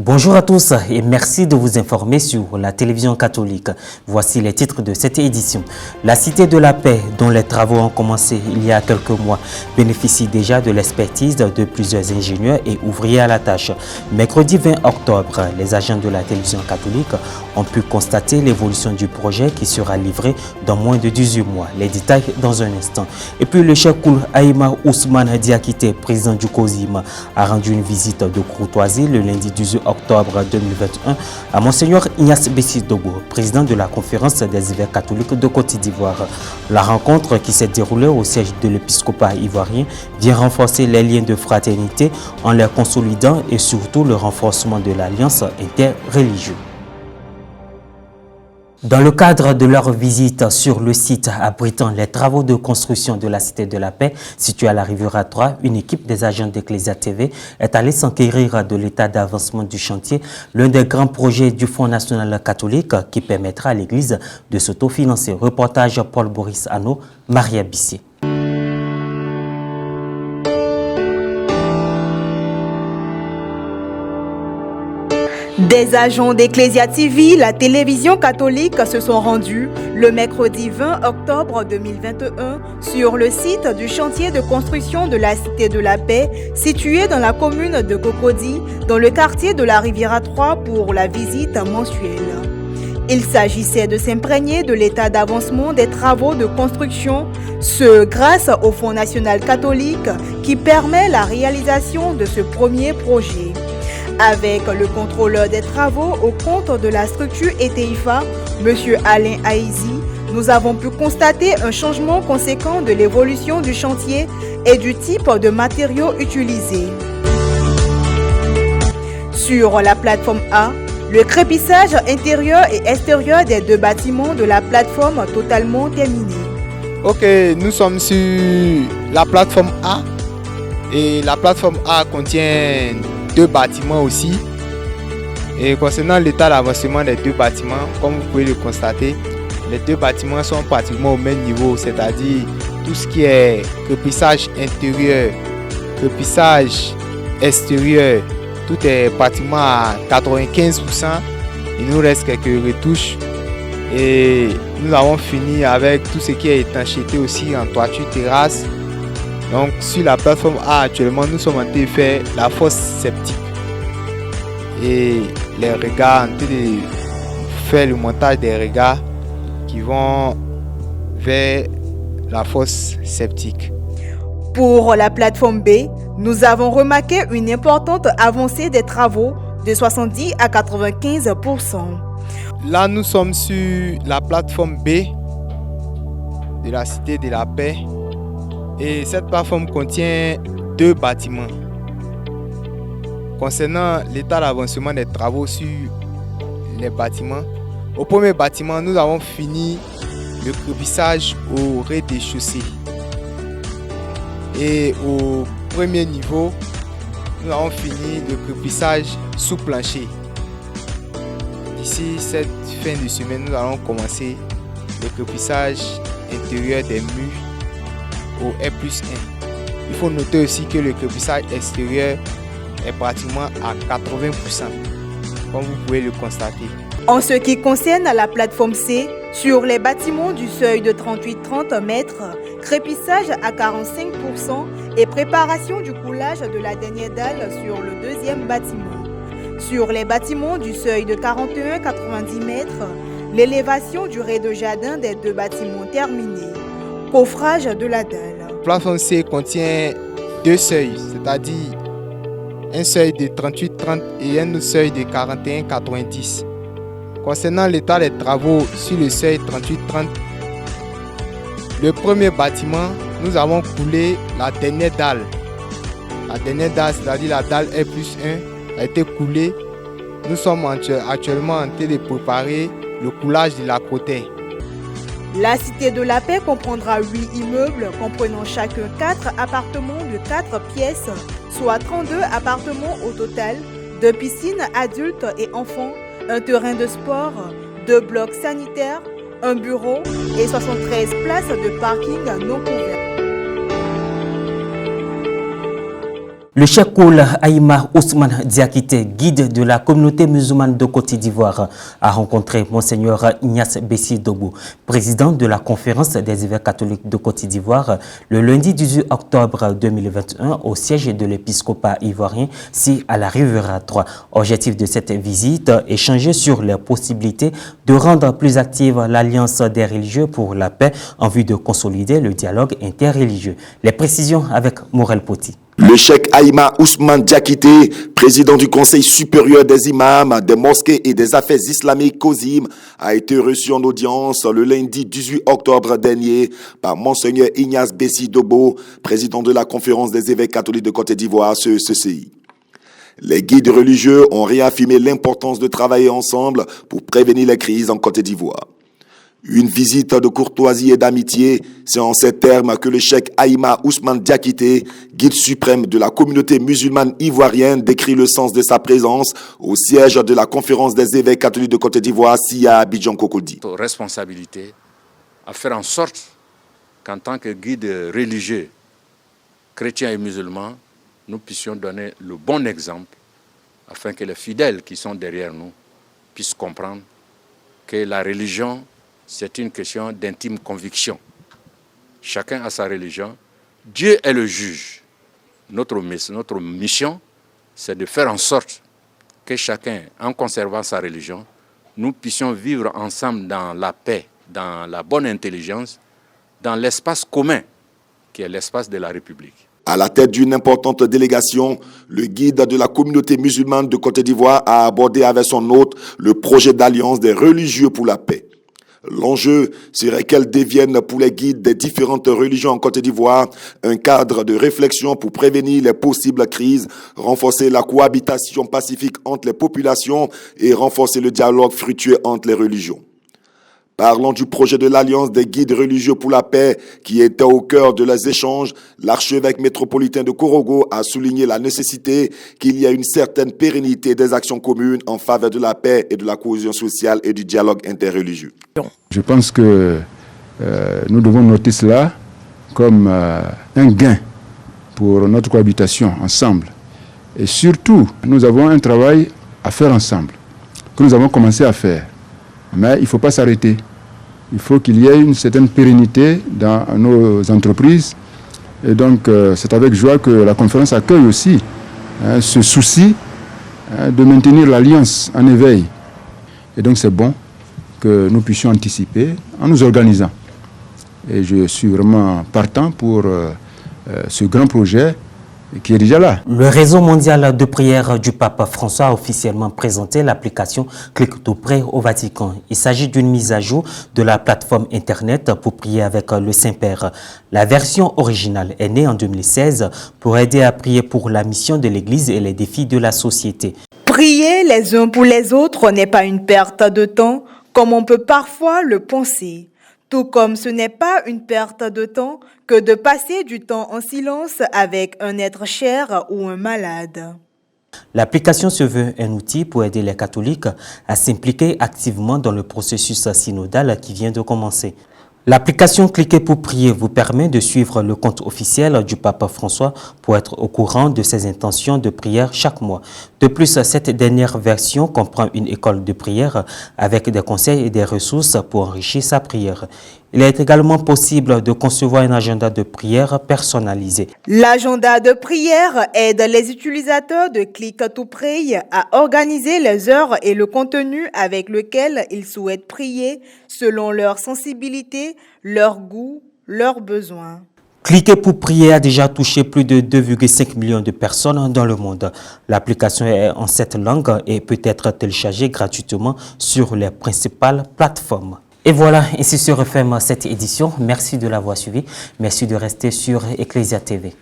Bonjour à tous et merci de vous informer sur la télévision catholique. Voici les titres de cette édition. La Cité de la Paix, dont les travaux ont commencé il y a quelques mois, bénéficie déjà de l'expertise de plusieurs ingénieurs et ouvriers à la tâche. Mercredi 20 octobre, les agents de la télévision catholique ont pu constater l'évolution du projet qui sera livré dans moins de 18 mois. Les détails dans un instant. Et puis le chef Koul Aïma Ousmane Diakité, président du COSIM, a rendu une visite de courtoisie le lundi 18 octobre 2021 à Monseigneur Ignace Bessi-Dogo, président de la conférence des évêques catholiques de Côte d'Ivoire. La rencontre qui s'est déroulée au siège de l'épiscopat ivoirien vient renforcer les liens de fraternité en les consolidant et surtout le renforcement de l'alliance interreligieuse. Dans le cadre de leur visite sur le site abritant les travaux de construction de la Cité de la Paix, située à la Riviera 3, une équipe des agents d'Ecclesia TV est allée s'enquérir de l'état d'avancement du chantier, l'un des grands projets du Fonds national catholique qui permettra à l'Église de s'autofinancer. Reportage Paul-Boris Anneau, Maria Bissé. Des agents d'Ecclesia TV, la télévision catholique, se sont rendus le mercredi 20 octobre 2021 sur le site du chantier de construction de la Cité de la Paix, situé dans la commune de Cocody, dans le quartier de la Riviera 3 pour la visite mensuelle. Il s'agissait de s'imprégner de l'état d'avancement des travaux de construction, ce grâce au Fonds national catholique qui permet la réalisation de ce premier projet. Avec le contrôleur des travaux au compte de la structure ETIFA, M. Alain Haïzi, nous avons pu constater un changement conséquent de l'évolution du chantier et du type de matériaux utilisés. Sur la plateforme A, le crépissage intérieur et extérieur des deux bâtiments de la plateforme totalement terminé. Ok, nous sommes sur la plateforme A et la plateforme A contient deux bâtiments aussi. Et concernant l'état d'avancement des deux bâtiments, comme vous pouvez le constater, les deux bâtiments sont pratiquement au même niveau, c'est-à-dire tout ce qui est crépissage intérieur, crépissage extérieur, tout est pratiquement à 95%. Il nous reste quelques retouches et nous avons fini avec tout ce qui est étanchéité aussi en toiture, terrasse. Donc sur la plateforme A actuellement, nous sommes en train de faire la fosse septique et les regards, en train de faire le montage des regards qui vont vers la fosse septique. Pour la plateforme B, nous avons remarqué une importante avancée des travaux de 70 à 95%. Là, nous sommes sur la plateforme B de la Cité de la Paix. Et cette plateforme contient deux bâtiments. Concernant l'état d'avancement des travaux sur les bâtiments, au premier bâtiment, nous avons fini le crépissage au rez-de-chaussée. Et au premier niveau, nous avons fini le crépissage sous plancher. D'ici cette fin de semaine, nous allons commencer le crépissage intérieur des murs au R+1. Il faut noter aussi que le crépissage extérieur est pratiquement à 80%, comme vous pouvez le constater. En ce qui concerne la plateforme C, sur les bâtiments du seuil de 38-30 mètres, crépissage à 45% et préparation du coulage de la dernière dalle sur le deuxième bâtiment. Sur les bâtiments du seuil de 41-90 mètres, l'élévation du rez-de-jardin des deux bâtiments terminés. Coffrage de la dalle. La plateforme C contient deux seuils, c'est-à-dire un seuil de 38-30 et un autre seuil de 41-90. Concernant l'état des travaux sur le seuil 38-30, le premier bâtiment, nous avons coulé la dernière dalle. La dernière dalle, c'est-à-dire la dalle R+1, a été coulée. Nous sommes actuellement en train de préparer le coulage de la côté. La Cité de la Paix comprendra 8 immeubles comprenant chacun 4 appartements de 4 pièces, soit 32 appartements au total, 2 piscines adultes et enfants, un terrain de sport, 2 blocs sanitaires, un bureau et 73 places de parking non couvertes. Le cheikh Aïma Ousmane Diakité, guide de la communauté musulmane de Côte d'Ivoire, a rencontré Monseigneur Ignace Bessi Dobo, président de la conférence des évêques catholiques de Côte d'Ivoire, le lundi 18 octobre 2021 au siège de l'épiscopat ivoirien, si à la Rivera 3. Objectif de cette visite, échanger sur les possibilités de rendre plus active l'alliance des religieux pour la paix en vue de consolider le dialogue interreligieux. Les précisions avec Morel Poti. Le cheikh Aïma Ousmane Diakité, président du Conseil supérieur des imams, des mosquées et des affaires islamiques COSIM, a été reçu en audience le lundi 18 octobre dernier par Monseigneur Ignace Bessi Dobo, président de la conférence des évêques catholiques de Côte d'Ivoire, CECI. Les guides religieux ont réaffirmé l'importance de travailler ensemble pour prévenir les crises en Côte d'Ivoire. Une visite de courtoisie et d'amitié, c'est en ces termes que le cheikh Aïma Ousmane Diakité, guide suprême de la communauté musulmane ivoirienne, décrit le sens de sa présence au siège de la conférence des évêques catholiques de Côte d'Ivoire, SIA Abidjan Cocody. Notre responsabilité à faire en sorte qu'en tant que guide religieux, chrétiens et musulmans, nous puissions donner le bon exemple afin que les fidèles qui sont derrière nous puissent comprendre que la religion, c'est une question d'intime conviction. Chacun a sa religion. Dieu est le juge. Notre mission, c'est de faire en sorte que chacun, en conservant sa religion, nous puissions vivre ensemble dans la paix, dans la bonne intelligence, dans l'espace commun, qui est l'espace de la République. À la tête d'une importante délégation, le guide de la communauté musulmane de Côte d'Ivoire a abordé avec son hôte le projet d'alliance des religieux pour la paix. L'enjeu serait qu'elle devienne pour les guides des différentes religions en Côte d'Ivoire un cadre de réflexion pour prévenir les possibles crises, renforcer la cohabitation pacifique entre les populations et renforcer le dialogue fructueux entre les religions. Parlant du projet de l'Alliance des guides religieux pour la paix qui était au cœur de leurs échanges, l'archevêque métropolitain de Korogo a souligné la nécessité qu'il y ait une certaine pérennité des actions communes en faveur de la paix et de la cohésion sociale et du dialogue interreligieux. Je pense que nous devons noter cela comme un gain pour notre cohabitation ensemble. Et surtout, nous avons un travail à faire ensemble, que nous avons commencé à faire. Mais il ne faut pas s'arrêter. Il faut qu'il y ait une certaine pérennité dans nos entreprises. Et donc, c'est avec joie que la conférence accueille aussi ce souci de maintenir l'alliance en éveil. Et donc, c'est bon que nous puissions anticiper en nous organisant. Et je suis vraiment partant pour ce grand projet qui est déjà là. Le réseau mondial de prière du pape François a officiellement présenté l'application Clique tout près au Vatican. Il s'agit d'une mise à jour de la plateforme Internet pour prier avec le Saint-Père. La version originale est née en 2016 pour aider à prier pour la mission de l'Église et les défis de la société. Prier les uns pour les autres n'est pas une perte de temps, comme on peut parfois le penser. Tout comme ce n'est pas une perte de temps que de passer du temps en silence avec un être cher ou un malade. L'application se veut un outil pour aider les catholiques à s'impliquer activement dans le processus synodal qui vient de commencer. L'application Cliquez pour prier vous permet de suivre le compte officiel du pape François pour être au courant de ses intentions de prière chaque mois. De plus, cette dernière version comprend une école de prière avec des conseils et des ressources pour enrichir sa prière. Il est également possible de concevoir un agenda de prière personnalisé. L'agenda de prière aide les utilisateurs de Click to Pray à organiser les heures et le contenu avec lequel ils souhaitent prier selon leur sensibilité, leur goût, leurs besoins. Cliquez pour prier a déjà touché plus de 2,5 millions de personnes dans le monde. L'application est en 7 langues et peut être téléchargée gratuitement sur les principales plateformes. Et voilà, ici se referme cette édition. Merci de l'avoir suivi. Merci de rester sur Ecclesia TV.